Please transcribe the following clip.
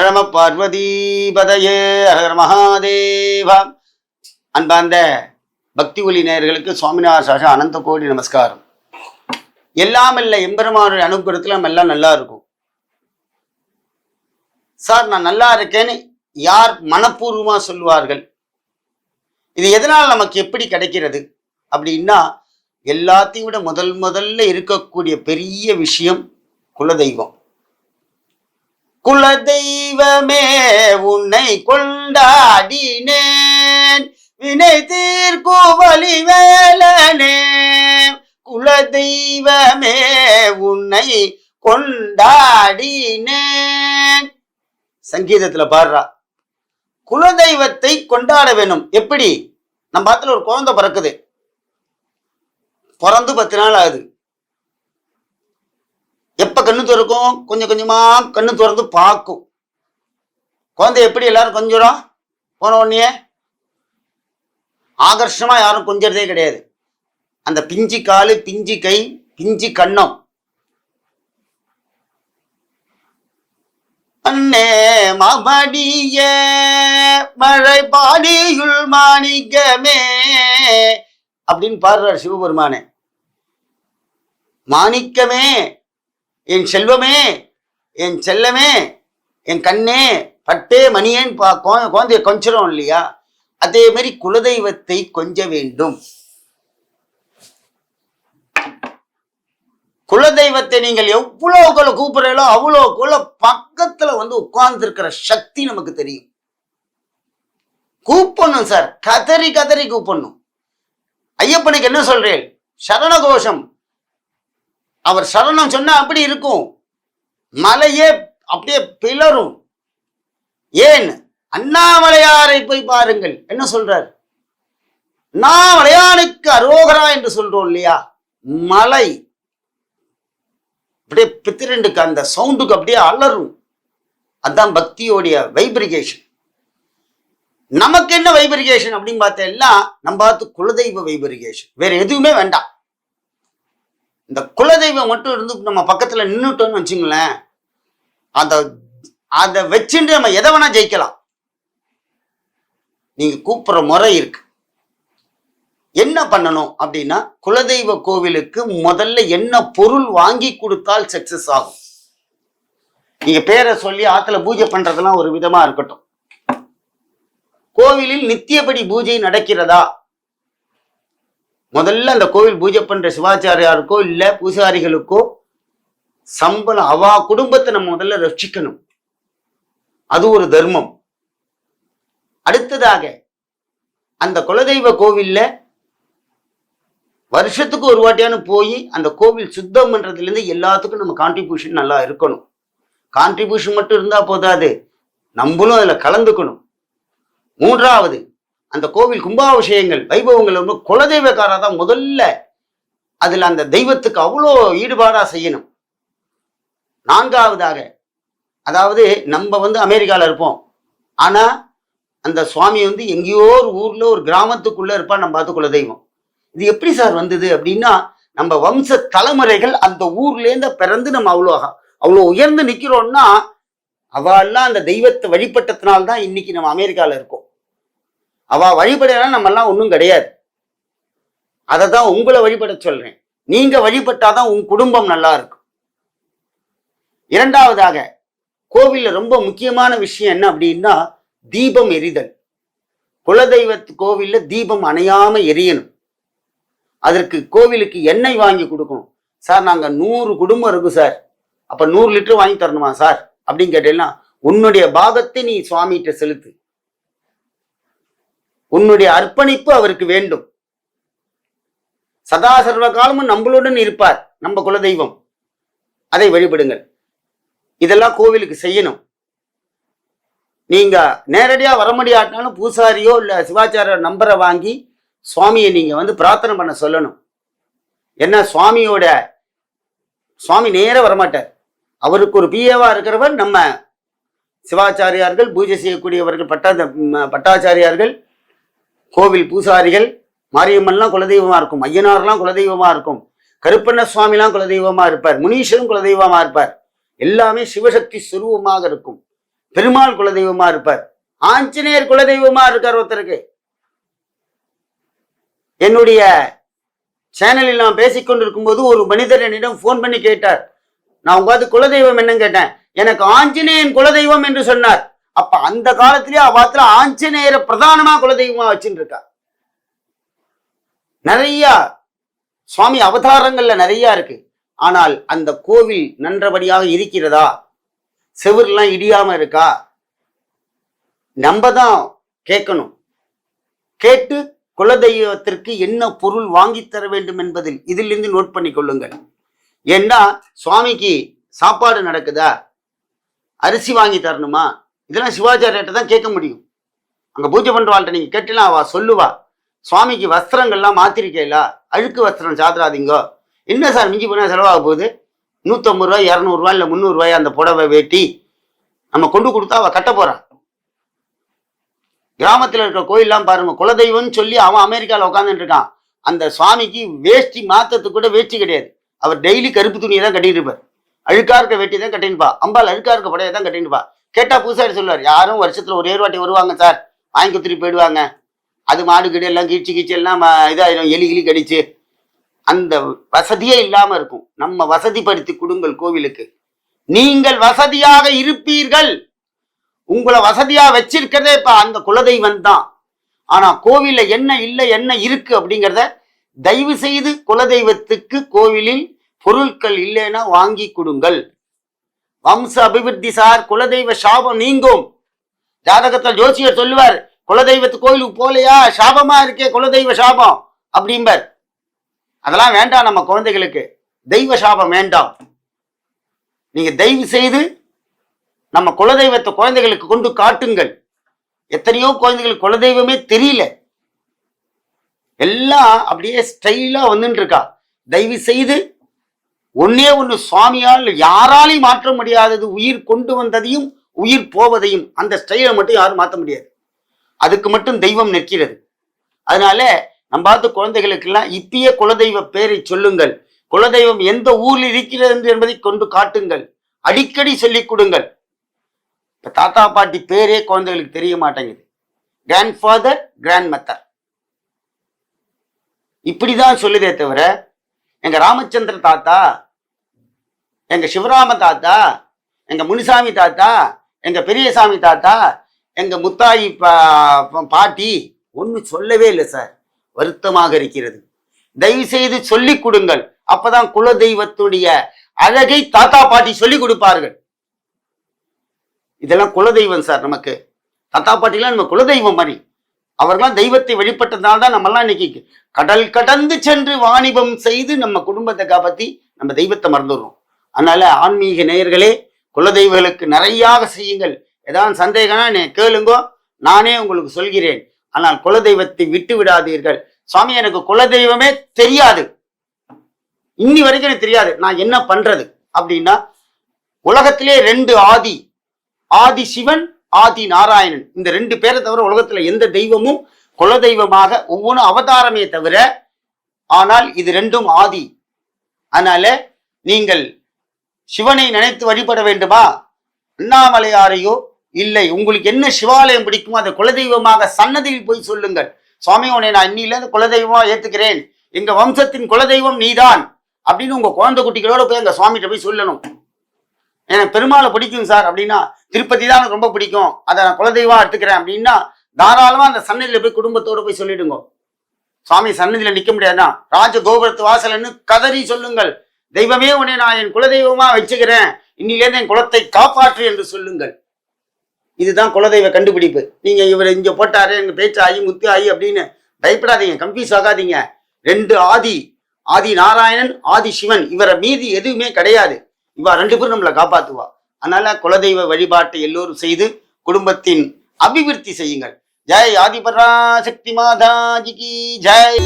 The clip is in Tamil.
நம பார்வதிபதையே ஹர மகாதேவா. அன்பார்ந்த பக்தி ஒலி நேயர்களுக்கு சுவாமிநாத சாஷா அனந்த கோடி நமஸ்காரம். எல்லாம் இல்லை எம்பெருமானுடைய அனுகிரகத்துல நம்ம எல்லாம் நல்லா இருக்கும். சார் நான் நல்லா இருக்கேன்னு யார் மனப்பூர்வமா சொல்லுவார்கள்? இது எதனால் நமக்கு எப்படி கிடைக்கிறது அப்படின்னா, எல்லாத்தையும் விட முதல்ல இருக்கக்கூடிய பெரிய விஷயம் குலதெய்வம். குலதெய்வமே உன்னை கொண்டாடினேன், வினை தீர்க்கும் வலிவேலனே. குலதெய்வமே உன்னை கொண்டாடினேன். சங்கீதத்துல பாடுறா. குலதெய்வத்தை கொண்டாட வேணும். எப்படி? நம்ம பாத்துல ஒரு குழந்தை பிறக்குது, பிறந்து 10 நாள் ஆகுது. எப்ப கண்ணு திறக்கும்? கொஞ்சம் கொஞ்சமா கண்ணு திறந்து பார்க்கும். குழந்தை எப்படி எல்லாரும் கொஞ்சம் போன உடனே ஆகர்ஷமா யாரும் கொஞ்சறதே கிடையாது. அந்த பிஞ்சு காலு, பிஞ்சு கை, பிஞ்சு கண்ணம். அண்ணே மமடிய மழை பாடியுள் மாணிக்கமே அப்படின்னு பாடுறார் சிவபெருமானே. மாணிக்கமே, என் செல்வமே, என் செல்லமே, என் கண்ணே, பட்டே மணியேன்னு குழந்தைய கொஞ்சிரும் இல்லையா? அதே மாதிரி குலதெய்வத்தை கொஞ்ச வேண்டும். குலதெய்வத்தை நீங்கள் எவ்வளவு கூப்பிடுறீங்களோ அவ்வளோ பக்கத்துல உட்கார்ந்து இருக்கிற சக்தி நமக்கு தெரியும். கூப்பிடணும் சார், கதறி கதறி கூப்பிடணும். ஐயப்பனுக்கு என்ன சொல்றேன்? சரண கோஷம். அவர் சரணம் சொன்னா அப்படி இருக்கும், மலையே அப்படியே பிளரும். ஏன்? அண்ணாமலையாரை போய் பாருங்கள், என்ன சொல்றார்? அண்ணாமலையானுக்கு அரோகரா என்று சொல்றோம் இல்லையா? மலை அப்படியே பித்திரண்டுக்கு அந்த சவுண்டுக்கு அப்படியே அலரும். அதுதான் பக்தியோடைய வைப்ரிகேஷன். நமக்கு என்ன வைப்ரிகேஷன் அப்படின்னு பார்த்தா, நம்ம பார்த்து குலதெய்வ வைப்ரிகேஷன். வேற எதுவுமே வேண்டாம். இந்த குலதெய்வம் மட்டும் இருந்து நம்ம பக்கத்துல நின்றுட்டோம்னு வச்சுங்களேன், அதை வச்சுட்டு நம்ம எதை வேணா ஜெயிக்கலாம். நீங்க கூப்பிடுற முறை இருக்கு. என்ன பண்ணணும் அப்படின்னா, குலதெய்வ கோவிலுக்கு முதல்ல என்ன பொருள் வாங்கி கொடுத்தால் சக்சஸ் ஆகும். நீங்க பேரை சொல்லி ஆத்துல பூஜை பண்றதெல்லாம் ஒரு விதமா இருக்கட்டும். கோவிலில் நித்தியபடி பூஜை நடக்கிறதா? முதல்ல அந்த கோவில் பூஜை பண்ற சிவாச்சாரியாருக்கோ இல்ல பூசாரிகளுக்கோ சம்பளம், அவா குடும்பத்தை நம்ம முதல்ல ரட்சிக்கணும். அது ஒரு தர்மம். அடுத்ததாக அந்த குலதெய்வ கோவில்ல வருஷத்துக்கு ஒரு வாட்டியானு போய் அந்த கோவில் சுத்தம் பண்றதுல இருந்து எல்லாத்துக்கும் நம்ம கான்ட்ரிபியூஷன் நல்லா இருக்கணும். கான்ட்ரிபியூஷன் மட்டும் இருந்தா போதாது, நம்மளும் அதுல கலந்துக்கணும். மூன்றாவது, அந்த கோவில் கும்பாபிஷேகங்கள் வைபவங்கள் குலதெய்வக்காரா தான் முதல்ல அதுல அந்த தெய்வத்துக்கு அவ்வளோ ஈடுபாடா செய்யணும். நான்காவதாக, அதாவது நம்ம அமெரிக்கால இருப்போம், ஆனா அந்த சுவாமி எங்கேயோ ஒரு ஊர்ல ஒரு கிராமத்துக்குள்ள இருப்பா. நம்ம பார்த்து குலதெய்வம். இது எப்படி சார் வந்தது அப்படின்னா, நம்ம வம்ச தலைமுறைகள் அந்த ஊர்லேருந்து பிறந்து நம்ம அவ்வளோ உயர்ந்து நிக்கிறோம்னா, அவெல்லாம் அந்த தெய்வத்தை வழிபட்டத்தினால்தான் இன்னைக்கு நம்ம அமெரிக்கால இருக்கோம். அவ வழிபடலாம் நம்ம எல்லாம் ஒன்றும் கிடையாது. அதை தான் உங்களை வழிபட சொல்றேன். நீங்க வழிபட்டாதான் உங்க குடும்பம் நல்லா இருக்கும். இரண்டாவதாக, கோவில்ல ரொம்ப முக்கியமான விஷயம் என்ன அப்படின்னா, தீபம் எரிதல். குலதெய்வத்து கோவில்ல தீபம் அணையாம எரியணும். அதற்கு கோவிலுக்கு எண்ணெய் வாங்கி கொடுக்கணும். சார் நாங்க 100 குடும்பம் இருக்கு சார், அப்ப 100 லிட்டர் வாங்கி தரணுமா சார் அப்படின்னு கேட்டீங்கன்னா, உன்னுடைய பாகத்தை நீ சுவாமிகிட்ட செலுத்து. உன்னுடைய அர்ப்பணிப்பு அவருக்கு வேண்டும். சதா சர்வ காலமும் நம்மளுடன் இருப்பார் நம்ம குலதெய்வம். அதை வழிபடுங்கள். இதெல்லாம் கோவிலுக்கு செய்யணும். நீங்க நேரடியா வர முடியாட்டாலும் பூசாரியோ இல்ல சிவாச்சாரிய நம்பரை வாங்கி சுவாமியை நீங்க பிரார்த்தனை பண்ண சொல்லணும். என்ன, சுவாமி நேர வரமாட்டார். அவருக்கு ஒரு பிஏவா இருக்கிறவர் நம்ம சிவாச்சாரியார்கள், பூஜை செய்யக்கூடியவர்கள், பட்டாச்சாரியார்கள், கோவில் பூசாரிகள், மாரியம்மன்லாம் குலதெய்வமா இருக்கும், ஐயனார்லாம் குலதெய்வமா இருக்கும், கருப்பண்ண சுவாமிலாம் குலதெய்வமா இருப்பார், முனீஸ்வரும் குலதெய்வமா இருப்பார். எல்லாமே சிவசக்தி சுரூபமாக இருக்கும். பெருமாள் குலதெய்வமா இருப்பார், ஆஞ்சநேயர் குலதெய்வமா இருக்கார் ஒருத்தருக்கு. என்னுடைய சேனலில் நான் பேசிக்கொண்டிருக்கும் போது ஒரு மனிதர் என்னிடம் போன் பண்ணி கேட்டார், நான் உங்க குலதெய்வம் என்னன்னு கேட்டேன். எனக்கு ஆஞ்சநேயன் குலதெய்வம் என்று சொன்னார். அப்ப அந்த காலத்திலேயே அவ்வாத்துல ஆஞ்சநேயரை பிரதானமா குலதெய்வமா வச்சுட்டு இருக்கா. நிறைய சுவாமி அவதாரங்கள்ல நிறைய இருக்கு. ஆனால் அந்த கோவில் நன்றபடியாக இருக்கிறதா? செவுர்லாம் இடியாம இருக்கா? நம்ம தான் கேட்கணும். கேட்டு குலதெய்வத்திற்கு என்ன பொருள் வாங்கி தர வேண்டும் என்பதில் இதிலிருந்து நோட் பண்ணி கொள்ளுங்கள். ஏன்னா சுவாமிக்கு சாப்பாடு நடக்குதா, அரிசி வாங்கி தரணுமா, இதெல்லாம் சிவாச்சாரியிட்ட தான் கேட்க முடியும். அங்க பூஜை பண்றவாள்கிட்ட நீங்க கேட்டலாம், அவ சொல்லுவா. சுவாமிக்கு வஸ்திரங்கள்லாம் மாத்திருக்கேலா, அழுக்கு வஸ்திரம் சாத்திராதீங்கோ. என்ன சார் மிஞ்சி போனா செலவாக போகுது, 150 ரூபாய் 200 ரூபாய் இல்லை 300 ரூபாய் அந்த புடவை வேட்டி நம்ம கொண்டு கொடுத்தா அவ கட்ட போறான். கிராமத்துல இருக்கிற கோயில்லாம் பாருங்க, குலதெய்வம்னு சொல்லி அவன் அமெரிக்காவில் உட்காந்துட்டு இருக்கான். அந்த சுவாமிக்கு வேஷ்டி மாத்தத்துக்கு கூட வேஷ்டி கிடையாது. அவர் டெய்லி கருப்பு துணியை தான் கட்டிட்டு இருப்பார். அழுக்கா இருக்க வேட்டி தான் கட்டினுப்பா. அம்பாள் அழுக்கா இருக்க புடையை தான் கட்டினுப்பா. கேட்டா புதுசாக சொல்லுவார், யாரும் வருஷத்துல ஒரே வாட்டி வருவாங்க சார், வாங்கி குத்துட்டு போயிடுவாங்க. அது மாடு கிடு எல்லாம் கீழ்ச்சி எல்லாம் இதாயிடும், எலி கிளி கடிச்சு. அந்த வசதியே இல்லாம இருக்கும். நம்ம வசதிப்படுத்தி கொடுங்கள் கோவிலுக்கு. நீங்கள் வசதியாக இருப்பீர்கள். உங்களை வசதியா வச்சிருக்கிறதே இப்ப அந்த குலதெய்வம் தான். ஆனா கோவில்ல என்ன இல்லை என்ன இருக்கு அப்படிங்கிறத தயவு செய்து குலதெய்வத்துக்கு கோவிலில் பொருட்கள் இல்லைன்னா வாங்கி கொடுங்கள். வம்ச அபிவிருத்தி சார், குலதெய்வ சாபம் நீங்கும். ஜாதகத்தில் ஜோசியர் சொல்லுவார், குலதெய்வத்து கோயிலுக்கு போலையா சாபமா இருக்கே குலதெய்வ சாபம் அப்படிம்பார். அதெல்லாம் வேண்டாம் நம்ம குழந்தைகளுக்கு. தெய்வ சாபம் வேண்டாம். நீங்க தயவு செய்து நம்ம குலதெய்வத்தை குழந்தைகளுக்கு கொண்டு காட்டுங்கள். எத்தனையோ குழந்தைகளுக்கு குலதெய்வமே தெரியல, எல்லாம் அப்படியே ஸ்டைலா வந்துட்டு இருக்கா. தயவு செய்து ஒன்னே ஒண்ணு, சுவாமியால் யாராலையும் மாற்ற முடியாதது உயிர் கொண்டு வந்ததையும் உயிர் போவதையும், அந்த ஸ்டைலை மட்டும் யாரும் மாற்ற முடியாது. அதுக்கு மட்டும் தெய்வம் நிற்கிறது. அதனால நம்ம பார்த்து குழந்தைகளுக்கெல்லாம் இப்பயே குலதெய்வ பேரை சொல்லுங்கள். குலதெய்வம் எந்த ஊரில் இருக்கிறது என்பதை கொண்டு காட்டுங்கள். அடிக்கடி சொல்லிக் கொடுங்கள். இப்ப தாத்தா பாட்டி பேரே குழந்தைகளுக்கு தெரிய மாட்டேங்குது. கிராண்ட் ஃபாதர், கிராண்ட் மதர் இப்படிதான் சொல்லுதே தவிர, எங்க ராமச்சந்திர தாத்தா, எங்க சிவராம தாத்தா, எங்க முனிசாமி தாத்தா, எங்க பெரியசாமி தாத்தா, எங்க முத்தாயி பாட்டி ஒண்ணு சொல்லவே இல்லை சார். வருத்தமாக இருக்கிறது. தயவு செய்து சொல்லிக் கொடுங்கள். அப்பதான் குலதெய்வத்துடைய அழகை தாத்தா பாட்டி சொல்லிக் கொடுப்பார்கள். இதெல்லாம் குலதெய்வம் சார். நமக்கு தாத்தா பாட்டிலாம் நம்ம குலதெய்வம் மாதிரி. அவர்களாம் தெய்வத்தை வெளிப்பட்டதுனால தான் நம்மெல்லாம் இன்னைக்கு கடல் கடந்து சென்று வாணிபம் செய்து நம்ம குடும்பத்தை காப்பாற்றி நம்ம தெய்வத்தை மறந்துடுறோம். அதனால ஆன்மீக நேயர்களே, குலதெய்வங்களுக்கு நிறையாக செய்யுங்கள். ஏதாவது சந்தேகம்னா கேளுங்கோ, நானே உங்களுக்கு சொல்கிறேன். ஆனால் குலதெய்வத்தை விட்டு விடாதீர்கள். சுவாமி எனக்கு குலதெய்வமே தெரியாது, இன்னி வரைக்கும் எனக்கு தெரியாது, நான் என்ன பண்றது அப்படின்னா, உலகத்திலே 2 ஆதி, ஆதி சிவன், ஆதி நாராயணன். இந்த 2 பேரை தவிர உலகத்துல எந்த தெய்வமும் குலதெய்வமாக ஒவ்வொன்றும் அவதாரமே தவிர, ஆனால் இது 2ம் ஆதி. அதனால நீங்கள் சிவனை நினைத்து வழிபட வேண்டுமா, அண்ணாமலையாரையோ இல்லை உங்களுக்கு என்ன சிவாலயம் பிடிக்குமோ அதை குலதெய்வமாக சன்னதியில் போய் சொல்லுங்கள். சுவாமி உன்னை நான் இன்னிலேருந்து குலதெய்வமா ஏத்துக்கிறேன், எங்க வம்சத்தின் குலதெய்வம் நீதான் அப்படின்னு உங்க குழந்தை குட்டிகளோட போய் எங்க சுவாமிகிட்ட போய் சொல்லணும். எனக்கு பெருமாளை பிடிக்கும் சார் அப்படின்னா, திருப்பதி தான் எனக்கு ரொம்ப பிடிக்கும், அதை நான் குலதெய்வமா எடுத்துக்கிறேன் அப்படின்னா, தாராளமா அந்த சன்னதியில போய் குடும்பத்தோட போய் சொல்லிடுங்க. சுவாமி சன்னதியில நிக்க முடியாதுன்னா ராஜ கோபுரத்து வாசல்னு கதறி சொல்லுங்கள். தெய்வமே உன்னை நான் என் குலதெய்வமா வச்சுக்கிறேன், இன்னிலேருந்து என் குலத்தை காப்பாற்று என்று சொல்லுங்கள். இதுதான் குலதெய்வ கண்டுபிடிப்பு. நீங்க இவர் இங்க போட்டாரு, எங்க பேச்சு ஆகி முத்து ஆகி அப்படின்னு பயப்படாதீங்க, கன்ஃபியூஸ் ஆகாதீங்க. 2 ஆதி, ஆதி நாராயணன், ஆதி சிவன், இவரை மீதி எதுவுமே கிடையாது. இவா 2 பேரும் நம்மளை காப்பாத்துவா. அதனால குலதெய்வ வழிபாட்டை எல்லோரும் செய்து குடும்பத்தின் அபிவிருத்தி செய்யுங்கள். ஜெய் ஆதிபராசக்தி மாதாஜிக்கு ஜெய்.